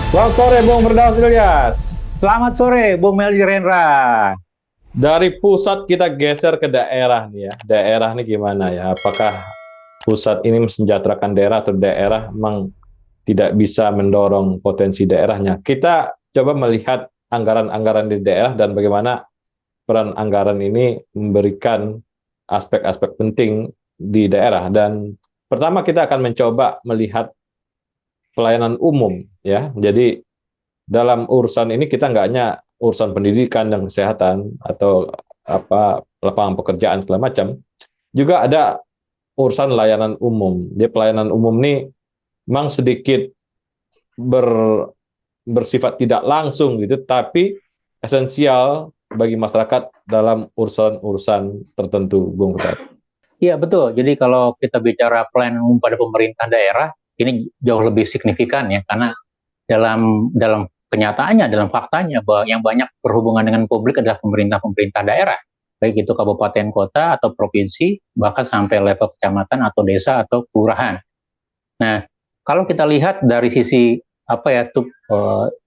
Selamat sore, Bung Firdaus Ilyas. Selamat sore, Bung Meldi Rendra. Dari pusat kita geser ke daerah nih ya. Daerah nih gimana ya? Apakah pusat ini mensejahterakan daerah atau daerah memang tidak bisa mendorong potensi daerahnya? Kita coba melihat anggaran-anggaran di daerah dan bagaimana peran anggaran ini memberikan aspek-aspek penting di daerah. Dan pertama kita akan mencoba melihat pelayanan umum ya. Jadi dalam urusan ini kita nggak hanya urusan pendidikan dan kesehatan atau apa lapangan pekerjaan segala macam, juga ada urusan layanan umum. Dia pelayanan umum ini memang sedikit ber, bersifat tidak langsung gitu, tapi esensial bagi masyarakat dalam urusan-urusan tertentu, Bung Kutat. Iya betul. Jadi kalau kita bicara pelayanan umum pada pemerintah daerah, ini jauh lebih signifikan ya, karena dalam kenyataannya, dalam faktanya, bahwa yang banyak berhubungan dengan publik adalah pemerintah-pemerintah daerah, baik itu kabupaten, kota, atau provinsi, bahkan sampai level kecamatan atau desa atau kelurahan. Nah, kalau kita lihat dari sisi apa ya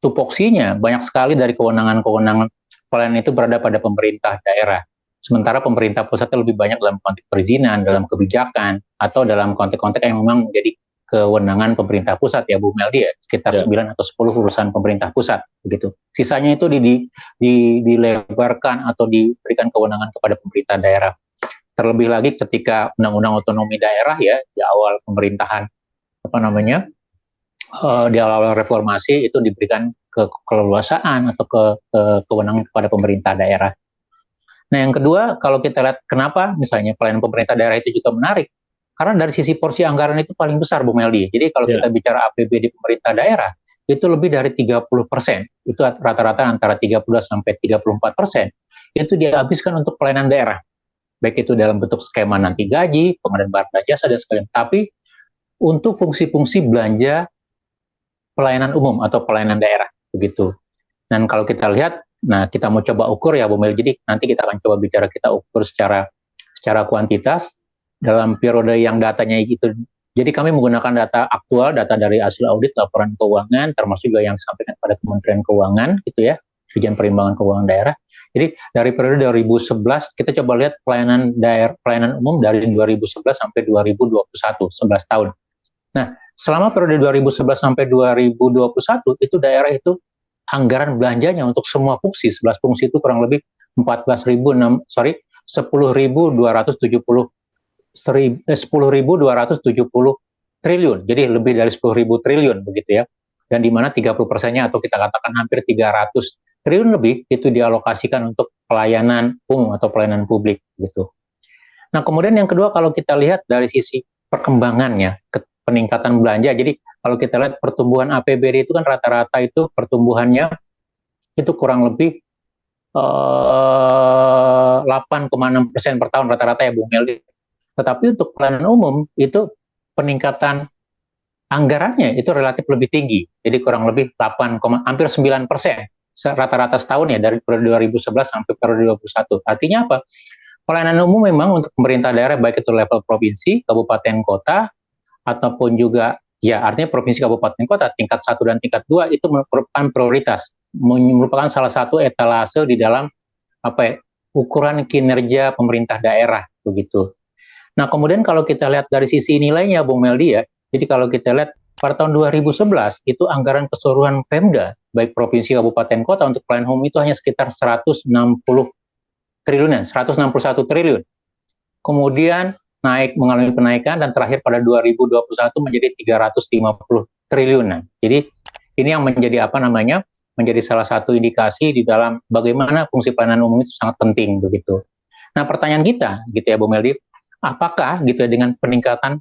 tupoksinya, banyak sekali dari kewenangan-kewenangan pelayanan itu berada pada pemerintah daerah. Sementara pemerintah pusat lebih banyak dalam konteks perizinan, dalam kebijakan, atau dalam konteks-konteks yang memang menjadi kewenangan pemerintah pusat ya Bu Meldi ya, sekitar 9 atau 10 urusan pemerintah pusat begitu. Sisanya itu dilebarkan atau diberikan kewenangan kepada pemerintah daerah. Terlebih lagi ketika Undang-Undang Otonomi Daerah ya di awal pemerintahan apa namanya di awal reformasi itu diberikan keleluasaan atau kewenangan kepada pemerintah daerah. Nah yang kedua kalau kita lihat kenapa misalnya pelayanan pemerintah daerah itu juga menarik, karena dari sisi porsi anggaran itu paling besar Bu Meldi. Jadi kalau kita bicara APBD pemerintah daerah itu lebih dari 30%, itu rata-rata antara 30 sampai 34% itu dihabiskan untuk pelayanan daerah, baik itu dalam bentuk skema nanti gaji, pengadaan barang jasa dan sebagainya. Tapi untuk fungsi-fungsi belanja pelayanan umum atau pelayanan daerah begitu. Dan kalau kita lihat, nah kita mau coba ukur ya Bu Mel. Jadi nanti kita akan coba bicara kita ukur secara kuantitas dalam periode yang datanya itu. Jadi kami menggunakan data aktual, data dari hasil audit laporan keuangan, termasuk juga yang disampaikan pada Kementerian Keuangan gitu ya, Dirjen Perimbangan Keuangan Daerah. Jadi dari periode 2011 kita coba lihat pelayanan umum dari 2011 sampai 2021, 11 tahun. Nah, selama periode 2011 sampai 2021 itu daerah itu anggaran belanjanya untuk semua fungsi, 11 fungsi itu kurang lebih 10.270 triliun. Jadi lebih dari 10.000 triliun begitu ya. Dan di mana 30%-nya atau kita katakan hampir 300 triliun lebih itu dialokasikan untuk pelayanan umum atau pelayanan publik gitu. Nah, kemudian yang kedua kalau kita lihat dari sisi perkembangannya, peningkatan belanja. Jadi kalau kita lihat pertumbuhan APBD itu kan rata-rata itu pertumbuhannya itu kurang lebih 8,6% per tahun rata-rata ya Bung Meldi. Tetapi untuk pelayanan umum itu peningkatan anggarannya itu relatif lebih tinggi. Jadi kurang lebih 8, hampir 9% rata-rata setahun ya dari periode 2011 sampai periode 2021. Artinya apa? Pelayanan umum memang untuk pemerintah daerah baik itu level provinsi, kabupaten, kota, ataupun juga ya artinya provinsi, kabupaten, kota tingkat 1 dan tingkat 2 itu merupakan prioritas, merupakan salah satu etalase di dalam apa ya, ukuran kinerja pemerintah daerah begitu. Nah, kemudian kalau kita lihat dari sisi nilainya Bung Meldi ya. Jadi kalau kita lihat pada tahun 2011 itu anggaran keseluruhan Pemda baik provinsi, kabupaten, kota untuk pelayanan umum itu hanya sekitar 160 triliunan, 161 triliun. Kemudian mengalami penaikan dan terakhir pada 2021 menjadi 350 triliunan. Jadi ini yang menjadi apa namanya? Menjadi salah satu indikasi di dalam bagaimana fungsi pelayanan umum itu sangat penting begitu. Nah, pertanyaan kita gitu ya Bu Meldi, apakah gitu ya dengan peningkatan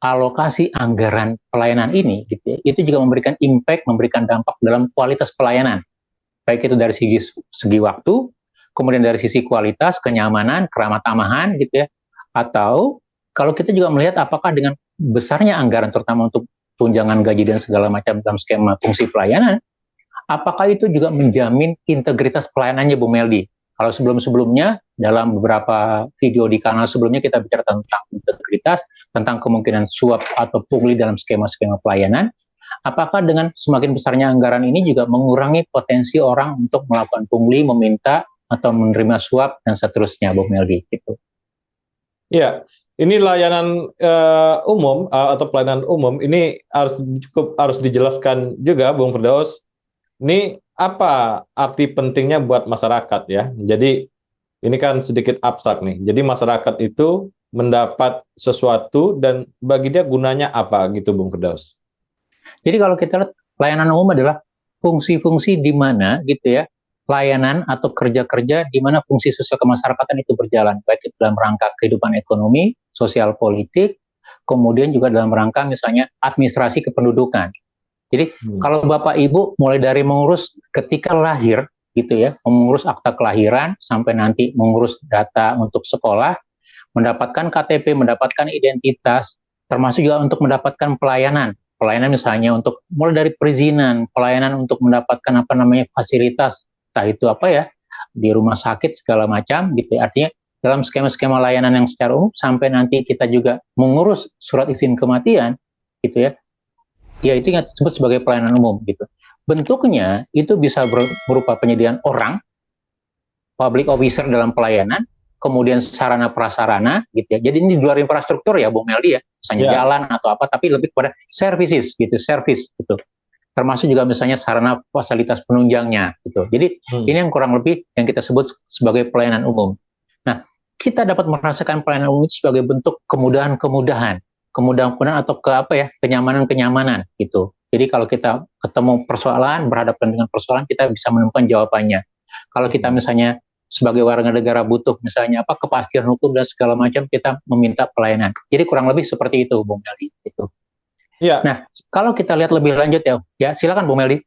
alokasi anggaran pelayanan ini gitu ya, itu juga memberikan impact, memberikan dampak dalam kualitas pelayanan. Baik itu dari segi waktu, kemudian dari sisi kualitas, kenyamanan, keramah tamahan gitu ya. Atau kalau kita juga melihat apakah dengan besarnya anggaran terutama untuk tunjangan gaji dan segala macam dalam skema fungsi pelayanan, apakah itu juga menjamin integritas pelayanannya Bu Meldi? Kalau sebelum-sebelumnya dalam beberapa video di kanal sebelumnya kita bicara tentang integritas, tentang kemungkinan suap atau pungli dalam skema-skema pelayanan. apakah dengan semakin besarnya anggaran ini juga mengurangi potensi orang untuk melakukan pungli, meminta, atau menerima suap, dan seterusnya, Bung Meldi, gitu. Ya, ini layanan umum atau pelayanan umum ini harus dijelaskan juga, Bung Firdaus. Ini apa arti pentingnya buat masyarakat ya? Jadi ini kan sedikit abstrak nih. Jadi masyarakat itu mendapat sesuatu dan bagi dia gunanya apa gitu, Bung Firdaus? Jadi kalau kita lihat layanan umum adalah fungsi-fungsi di mana gitu ya, layanan atau kerja-kerja di mana fungsi sosial kemasyarakatan itu berjalan, baik itu dalam rangka kehidupan ekonomi, sosial politik, kemudian juga dalam rangka misalnya administrasi kependudukan. Jadi kalau Bapak Ibu mulai dari mengurus ketika lahir gitu ya, mengurus akta kelahiran sampai nanti mengurus data untuk sekolah, mendapatkan KTP, mendapatkan identitas, termasuk juga untuk mendapatkan pelayanan. Pelayanan misalnya untuk mulai dari perizinan, pelayanan untuk mendapatkan apa namanya fasilitas, entah itu apa ya, di rumah sakit segala macam gitu. Artinya dalam skema-skema layanan yang secara umum sampai nanti kita juga mengurus surat izin kematian gitu ya. Ya itu yang disebut sebagai pelayanan umum gitu. Bentuknya itu bisa berupa penyediaan orang, public officer dalam pelayanan, kemudian sarana prasarana gitu ya. Jadi ini di luar infrastruktur ya, Bung Meldi ya, misalnya jalan atau apa, tapi lebih kepada services gitu, service gitu. Termasuk juga misalnya sarana fasilitas penunjangnya gitu. Jadi ini yang kurang lebih yang kita sebut sebagai pelayanan umum. Nah, kita dapat merasakan pelayanan umum itu sebagai bentuk kemudahan-kemudahan atau kenyamanan-kenyamanan gitu. Jadi kalau kita ketemu persoalan, berhadapan dengan persoalan, kita bisa menemukan jawabannya. Kalau kita misalnya sebagai warga negara butuh misalnya apa kepastian hukum dan segala macam, kita meminta pelayanan. Jadi kurang lebih seperti itu, Bung Meldi. Gitu. Ya. Nah, kalau kita lihat lebih lanjut ya silakan Bung Meldi.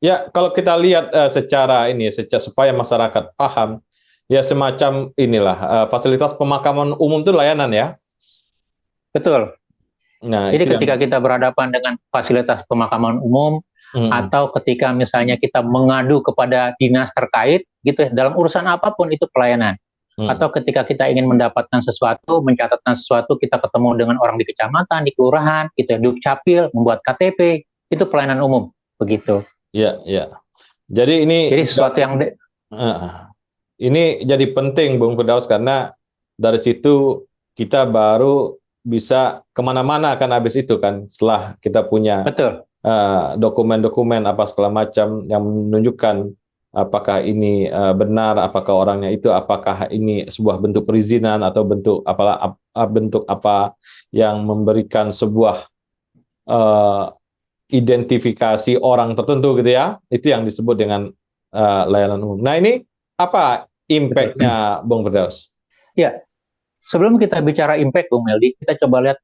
Ya, kalau kita lihat secara supaya masyarakat paham, ya semacam inilah fasilitas pemakaman umum itu layanan ya. Betul. Nah, jadi ketika kita berhadapan dengan fasilitas pemakaman umum, atau ketika misalnya kita mengadu kepada dinas terkait gitu ya, dalam urusan apapun itu pelayanan. Atau ketika kita ingin mendapatkan sesuatu, mencatatkan sesuatu, kita ketemu dengan orang di kecamatan, di kelurahan, gitu ya, Dukcapil, membuat KTP, itu pelayanan umum, begitu. Iya, iya. Jadi sesuatu yang ini jadi penting, Bung Firdaus, karena dari situ kita baru bisa kemana-mana kan habis itu kan, setelah kita punya dokumen-dokumen apa segala macam yang menunjukkan apakah ini benar, apakah orangnya itu, apakah ini sebuah bentuk perizinan atau bentuk apa yang memberikan sebuah identifikasi orang tertentu gitu ya, itu yang disebut dengan layanan umum. Nah ini apa impact-nya, Bung Firdaus? Ya, sebelum kita bicara impact, Bung Meldi, kita coba lihat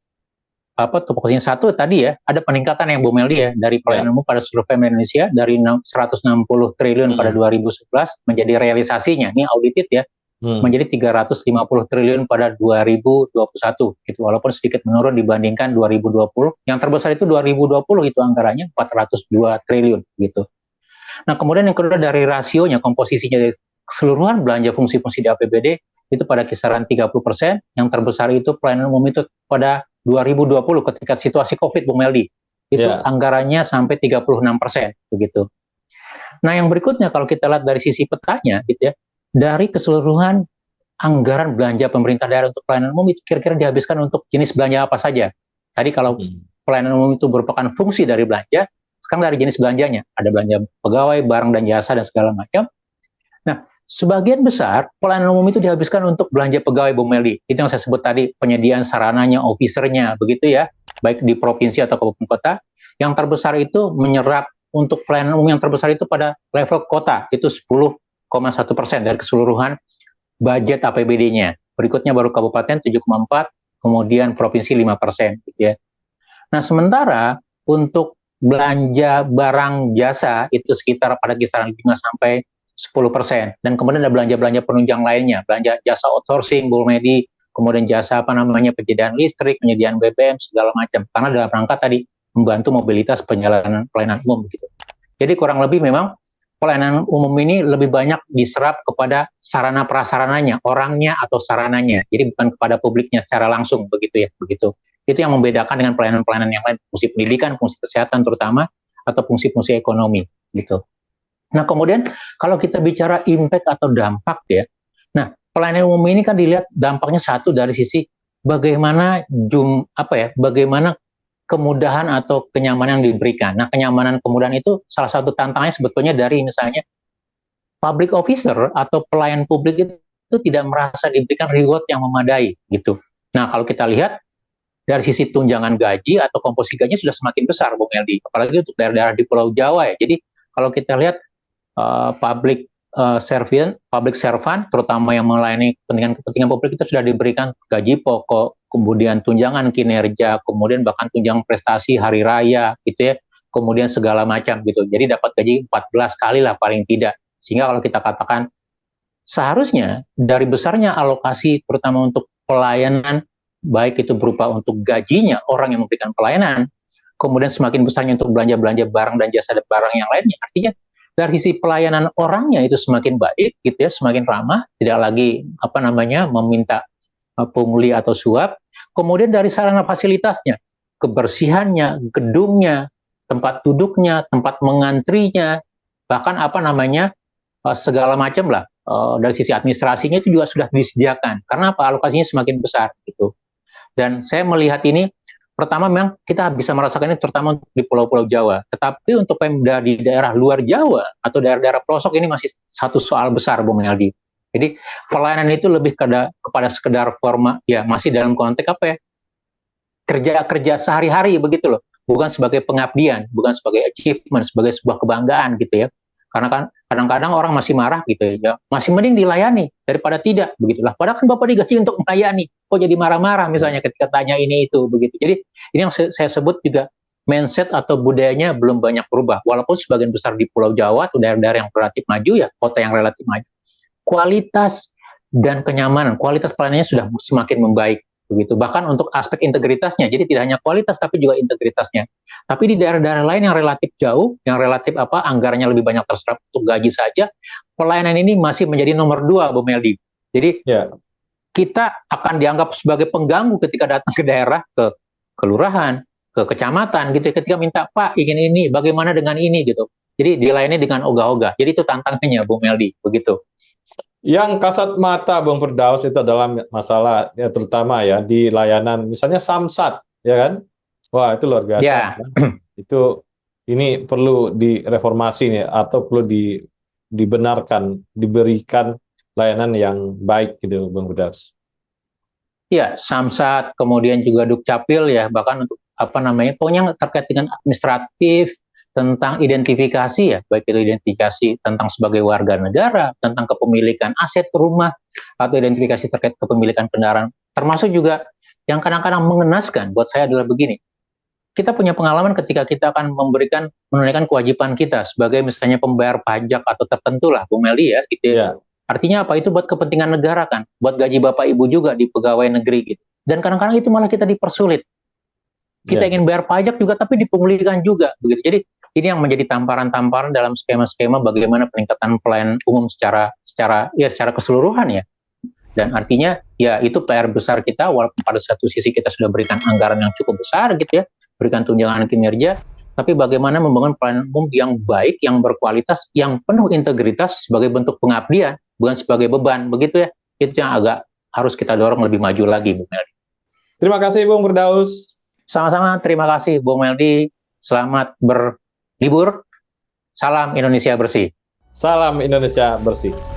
tupoksinya satu tadi ya, ada peningkatan yang Bung Meldi ya, dari pelayanan umum pada seluruh Pemda Indonesia dari 160 triliun pada 2011 menjadi realisasinya, ini audited ya, menjadi 350 triliun pada 2021 gitu, walaupun sedikit menurun dibandingkan 2020. Yang terbesar itu 2020 itu anggarannya 402 triliun gitu. Nah, kemudian yang kedua dari rasionya, komposisinya dari keseluruhan belanja fungsi-fungsi di APBD itu pada kisaran 30%, yang terbesar itu pelayanan umum itu pada 2020 ketika situasi COVID, Bung Meldi, itu anggarannya sampai 36% begitu. Nah, yang berikutnya kalau kita lihat dari sisi petanya gitu ya, dari keseluruhan anggaran belanja pemerintah daerah untuk pelayanan umum itu kira-kira dihabiskan untuk jenis belanja apa saja. Tadi kalau pelayanan umum itu merupakan fungsi dari belanja, sekarang dari jenis belanjanya, ada belanja pegawai, barang dan jasa dan segala macam. Nah, sebagian besar pelayanan umum itu dihabiskan untuk belanja pegawai, Bung Meldi. Itu yang saya sebut tadi, penyediaan sarananya, officernya, begitu ya, baik di provinsi atau kabupaten kota. Yang terbesar itu menyerap untuk pelayanan umum yang terbesar itu pada level kota, itu 10,1% dari keseluruhan budget APBD-nya. Berikutnya baru kabupaten 7,4%, kemudian provinsi 5%. Gitu ya. Nah, sementara untuk belanja barang jasa itu sekitar pada kisaran 5-10%. Dan kemudian ada belanja-belanja penunjang lainnya, belanja jasa outsourcing, Bung Meldi, kemudian jasa penyediaan listrik, penyediaan BBM, segala macam. Karena dalam rangka tadi membantu mobilitas pelayanan umum gitu. Jadi kurang lebih memang pelayanan umum ini lebih banyak diserap kepada sarana prasarananya, orangnya atau sarananya. Jadi bukan kepada publiknya secara langsung begitu ya, begitu. Itu yang membedakan dengan pelayanan-pelayanan yang lain, fungsi pendidikan, fungsi kesehatan terutama, atau fungsi-fungsi ekonomi gitu. Nah, kemudian kalau kita bicara impact atau dampak ya, nah pelayanan umum ini kan dilihat dampaknya satu dari sisi bagaimana bagaimana kemudahan atau kenyamanan yang diberikan. Nah, kenyamanan kemudahan itu salah satu tantangannya sebetulnya dari misalnya public officer atau pelayan publik itu tidak merasa diberikan reward yang memadai gitu. Nah, kalau kita lihat dari sisi tunjangan gaji atau komposisi gajinya sudah semakin besar, Bung Eldi. Apalagi untuk daerah-daerah di Pulau Jawa ya. Jadi kalau kita lihat public servant, terutama yang melayani kepentingan publik itu sudah diberikan gaji pokok, kemudian tunjangan kinerja, kemudian bahkan tunjangan prestasi hari raya, gitu ya, kemudian segala macam gitu. Jadi dapat gaji 14 kali lah paling tidak. Sehingga kalau kita katakan seharusnya dari besarnya alokasi terutama untuk pelayanan, baik itu berupa untuk gajinya orang yang memberikan pelayanan, kemudian semakin besarnya untuk belanja-belanja barang dan jasa dan barang yang lainnya, artinya dari sisi pelayanan orangnya itu semakin baik gitu ya, semakin ramah, tidak lagi meminta pungli atau suap. Kemudian dari sarana fasilitasnya, kebersihannya, gedungnya, tempat duduknya, tempat mengantrinya, bahkan segala macam lah, dari sisi administrasinya itu juga sudah disediakan. Karena apa? Alokasinya semakin besar gitu. Dan saya melihat ini, pertama memang kita bisa merasakan ini terutama di pulau-pulau Jawa. Tetapi untuk Pemda di daerah luar Jawa atau daerah-daerah pelosok ini masih satu soal besar, Bung Meldi. Jadi pelayanan itu lebih kepada sekedar forma, ya masih dalam konteks kerja sehari-hari begitu loh. Bukan sebagai pengabdian, bukan sebagai achievement, sebagai sebuah kebanggaan gitu ya. Karena kan kadang-kadang orang masih marah gitu ya, masih mending dilayani daripada tidak begitulah. Padahal kan Bapak digaji untuk melayani, kok jadi marah-marah misalnya ketika tanya ini itu begitu. Jadi ini yang saya sebut juga mindset atau budayanya belum banyak berubah. Walaupun sebagian besar di Pulau Jawa atau daerah-daerah yang relatif maju ya, kota yang relatif maju, kualitas dan kenyamanan, kualitas pelayanannya sudah semakin membaik begitu. Bahkan untuk aspek integritasnya, jadi tidak hanya kualitas tapi juga integritasnya. Tapi di daerah-daerah lain yang relatif jauh, yang relatif anggarannya lebih banyak terserap untuk gaji saja, pelayanan ini masih menjadi nomor 2, Bu Meldi. Jadi kita akan dianggap sebagai pengganggu ketika datang ke daerah, ke kelurahan, ke kecamatan gitu. Ketika minta, Pak ingin ini, bagaimana dengan ini gitu. Jadi dilayani dengan ogah-ogah. Jadi itu tantangannya, Bu Meldi, begitu. Yang kasat mata Bung Firdaus itu adalah masalah ya, terutama ya di layanan misalnya Samsat ya kan, wah itu luar biasa ya. Itu ini perlu direformasi nih atau perlu dibenarkan, diberikan layanan yang baik gitu Bung Firdaus. Ya, Samsat, kemudian juga Dukcapil ya, bahkan untuk pokoknya terkait dengan administratif, tentang identifikasi ya, baik itu identifikasi tentang sebagai warga negara, tentang kepemilikan aset rumah, atau identifikasi terkait kepemilikan kendaraan, termasuk juga yang kadang-kadang mengenaskan buat saya adalah begini, kita punya pengalaman ketika kita akan menunaikan kewajiban kita sebagai misalnya pembayar pajak atau tertentu lah, Bung Meldi ya, gitu ya. Artinya apa? Itu buat kepentingan negara kan, buat gaji Bapak Ibu juga di pegawai negeri gitu. Dan kadang-kadang itu malah kita dipersulit. Kita ingin bayar pajak juga tapi dipunglikan juga begitu. Jadi ini yang menjadi tamparan-tamparan dalam skema-skema bagaimana peningkatan pelayanan umum secara keseluruhan ya. Dan artinya ya itu PR besar kita, walaupun pada satu sisi kita sudah berikan anggaran yang cukup besar gitu ya, berikan tunjangan kinerja, tapi bagaimana membangun pelayanan umum yang baik, yang berkualitas, yang penuh integritas sebagai bentuk pengabdian, bukan sebagai beban begitu ya. Itu yang agak harus kita dorong lebih maju lagi, Bung Meldi. Terima kasih Bung Firdaus. Sama-sama, terima kasih Bung Meldi. Selamat berlibur. Salam Indonesia bersih. Salam Indonesia bersih.